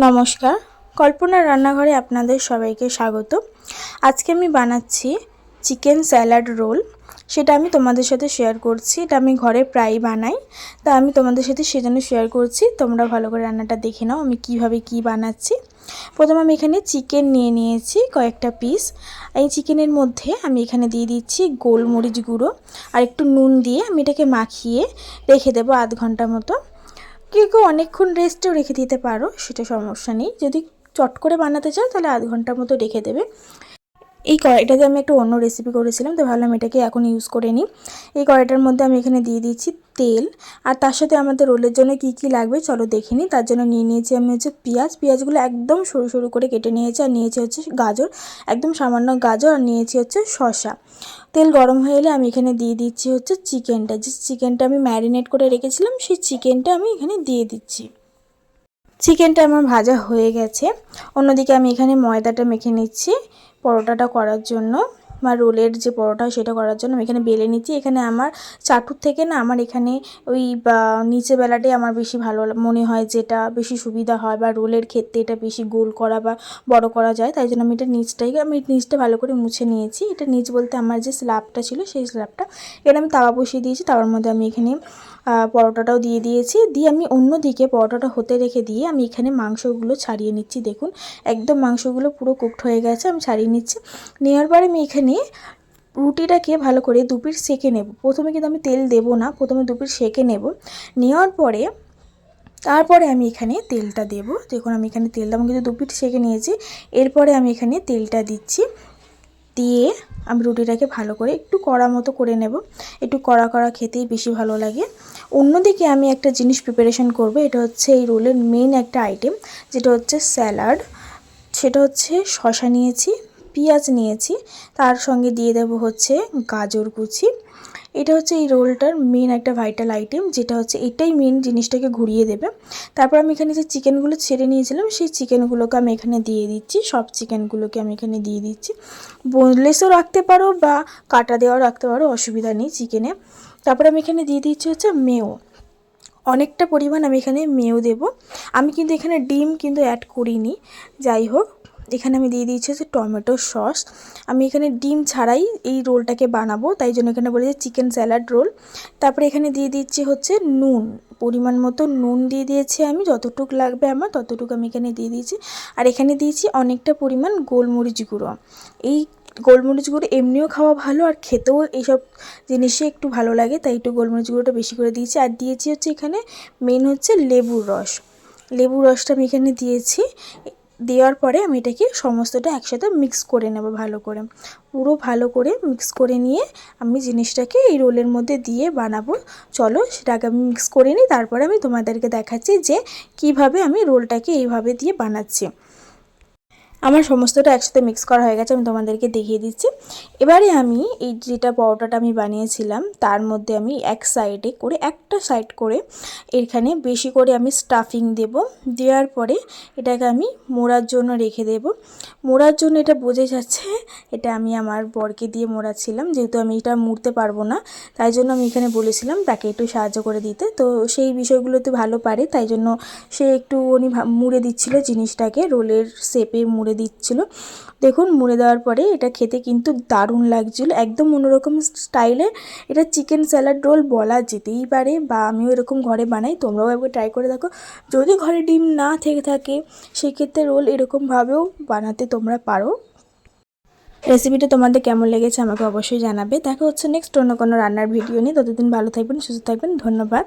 নমস্কার, কল্পনার রান্নাঘরে আপনাদের সবাইকে স্বাগত। আজকে আমি বানাচ্ছি চিকেন স্যালাড রোল। সেটা আমি তোমাদের সাথে শেয়ার করছি। এটা আমি ঘরে প্রায়ই বানাই, তা আমি তোমাদের সাথে সেজন্য শেয়ার করছি। তোমরা ভালো করে রান্নাটা দেখে নাও আমি কিভাবে কি বানাচ্ছি। প্রথমে আমি এখানে চিকেন নিয়েছি কয়েকটা পিস। এই চিকেনের মধ্যে আমি এখানে দিয়ে দিচ্ছি গোলমরিচ গুঁড়ো আর একটু নুন দিয়ে আমি এটাকে মাখিয়ে রেখে দেবো আধ ঘন্টার মতো। কেউ অনেকক্ষণ রেস্টেও রেখে দিতে পারো, সেটা সমস্যা নেই। যদি চট করে বানাতে চাও তাহলে আধ ঘন্টার মতো রেখে দেবে। এই কড়াইটাতে আমি একটা অন্য রেসিপি করেছিলাম, তো ভাবলাম এটাকে এখন ইউজ করে নিই। এই কড়াইটার মধ্যে আমি এখানে দিয়ে দিচ্ছি তেল, আর তার সাথে আমাদের রোলের জন্য কি কি লাগবে চলো দেখে নিই। তার জন্য নিয়েছি আমি পেঁয়াজগুলো একদম সরু সরু করে কেটে নিয়েছি, আর নিয়েছি হচ্ছে গাজর, একদম সামান্য গাজর, আর নিয়েছি হচ্ছে শসা। তেল গরম হয়ে এলে আমি এখানে দিয়ে দিচ্ছি হচ্ছে চিকেনটা আমি ম্যারিনেট করে রেখেছিলাম, সেই চিকেনটা আমি এখানে দিয়ে দিচ্ছি। চিকেনটা আমার ভাজা হয়ে গেছে। অন্যদিকে আমি এখানে ময়দাটা মেখে নিচ্ছি পরোটাটা করার জন্য, বা রোলের যে পরোটা সেটা করার জন্য আমি এখানে বেলে নিচ্ছি। এখানে আমার চাটুর থেকে না আমার এখানে ওই নিচে বেলাটাই আমার বেশি ভালো মনে হয়, যেটা বেশি সুবিধা হয়, বা রোলের ক্ষেত্রে এটা বেশি গোল করা বা বড় করা যায়। তাই জন্য আমি নিচটা ভালো করে মুছে নিয়েছি। এটা নিচ বলতে আমার যে স্ল্যাবটা ছিল সেই স্ল্যাবটা। এখানে আমি তাওয়া বসিয়ে দিয়েছি, তাওয়ার মধ্যে আমি এখানে পরোটাটাও দিয়ে দিয়েছি। দিয়ে আমি অন্যদিকে পরোটাটা হতে রেখে দিয়ে আমি এখানে মাংসগুলো ছাড়িয়ে নিচ্ছি। দেখুন একদম মাংসগুলো পুরো কুকড হয়ে গেছে, আমি ছাড়িয়ে নিচ্ছি। নেওয়ার পরে আমি এখানে রুটিটাকে ভালো করে দুপিট সেঁকে নেব। প্রথমে কিন্তু আমি তেল দেব না, প্রথমে দুপিট সেঁকে নেব। নেওয়ার পরে তারপরে আমি এখানে তেলটা দেব। দেখুন আমি এখানে তেলটা আমি কিন্তু দুপিট সেঁকে নিয়েছি। এরপরে আমি এখানে তেলটা দিচ্ছি, দিয়ে আমি রুটিটাকে ভালো করে একটু কড়া মতো করে নেব। একটু কড়া কড়া খেতেই বেশি ভালো লাগে। অন্যদিকে আমি একটা জিনিস প্রিপারেশন করব, এটা হচ্ছে এই রোলের মেইন একটা আইটেম, যেটা হচ্ছে স্যালাড। সেটা হচ্ছে শসা নিয়েছি, পেঁয়াজ নিয়েছি, তার সঙ্গে দিয়ে দেব হচ্ছে গাজর কুচি। এটা হচ্ছে এই রোলটার মেন একটা ভাইটাল আইটেম, যেটা হচ্ছে এটাই মেন জিনিসটাকে ঘুরিয়ে দেবে। তারপর আমি এখানে যে চিকেনগুলো ছেড়ে নিয়েছিলাম সেই চিকেনগুলোকে আমি এখানে দিয়ে দিচ্ছি। সব চিকেনগুলোকে আমি এখানে দিয়ে দিচ্ছি। বোনলেসও রাখতে পারো বা কাটা দেওয়াও রাখতে পারো, অসুবিধা নেই চিকেনে। তারপর আমি এখানে দিয়ে দিচ্ছি হচ্ছে মেও, অনেকটা পরিমাণ আমি এখানে মেও দেব। আমি কিন্তু এখানে ডিম কিন্তু অ্যাড করিনি। যাই হোক, এখানে আমি দিয়ে দিয়েছি হচ্ছে টমেটো সস। আমি এখানে ডিম ছাড়াই এই রোলটাকে বানাবো, তাই জন্য এখানে বলেছি চিকেন স্যালাড রোল। তারপরে এখানে দিয়ে দিচ্ছি হচ্ছে নুন, পরিমাণ মতো নুন দিয়ে দিয়েছি আমি, যতটুকু লাগবে আমার ততটুকু আমি এখানে দিয়ে দিয়েছি। আর এখানে দিয়েছি অনেকটা পরিমাণ গোলমরিচ গুঁড়ো। এই গোলমরিচ গুঁড়ো এমনিও খাওয়া ভালো, আর খেতেও এইসব জিনিসে একটু ভালো লাগে, তাই একটু গোলমরিচ গুঁড়োটা বেশি করে দিয়েছি। আর দিয়েছি হচ্ছে এখানে মেন হচ্ছে লেবুর রসটা আমি এখানে দিয়েছি। দেওয়ার পরে আমি এটাকে সমস্তটা একসাথে মিক্স করে নেব ভালো করে, পুরো ভালো করে মিক্স করে নিয়ে আমি জিনিসটাকে এই রোলের মধ্যে দিয়ে বানাবো। চলো সেটাকে আমি মিক্স করে নিই, তারপরে আমি তোমাদেরকে দেখাচ্ছি যে কিভাবে আমি রোলটাকে এইভাবে দিয়ে বানাচ্ছি। আমার সমস্তটা একসাথে মিক্স করা হয়ে গেছে, আমি তোমাদেরকে দেখিয়ে দিচ্ছি। এবারে আমি এই যেটা পরোটাটা আমি বানিয়েছিলাম তার মধ্যে আমি একটা সাইড করে এখানে বেশি করে আমি স্টাফিং দেব। দেওয়ার পরে এটাকে আমি মোড়ার জন্য রেখে দেব। মোড়ার জন্য এটা বোঝা যাচ্ছে, এটা আমি আমার বরকে দিয়ে মোড়াচ্ছিলাম, যেহেতু আমি এটা মুড়তে পারবো না, তাই জন্য আমি এখানে বলেছিলাম তাকে একটু সাহায্য করে দিতে। তো সেই বিষয়গুলোতে ভালো পারে, তাই জন্য সে একটু উনি মুড়ে দিচ্ছিল জিনিসটাকে, রোলের শেপে মুড়ে দিচ্ছিল। দেখুন মুড়ে দেওয়ার পরে এটা খেতে কিন্তু দারুণ লাগছিল, একদম অন্যরকম স্টাইলে। এটা চিকেন স্যালাড রোল বলা যেতেই পারে, বা আমিও এরকম ঘরে বানাই, তোমরাও একবার ট্রাই করে দেখো। যদি ঘরে ডিম না থেকে থাকে সেক্ষেত্রে রোল এরকমভাবেও বানাতে তোমরা পারো। রেসিপিটা তোমাদের কেমন লেগেছে আমাকে অবশ্যই জানাবে। দেখা হচ্ছে নেক্সট অন্য কোনো রান্নার ভিডিও নিয়ে। ততদিন ভালো থাকবেন, সুস্থ থাকবেন, ধন্যবাদ।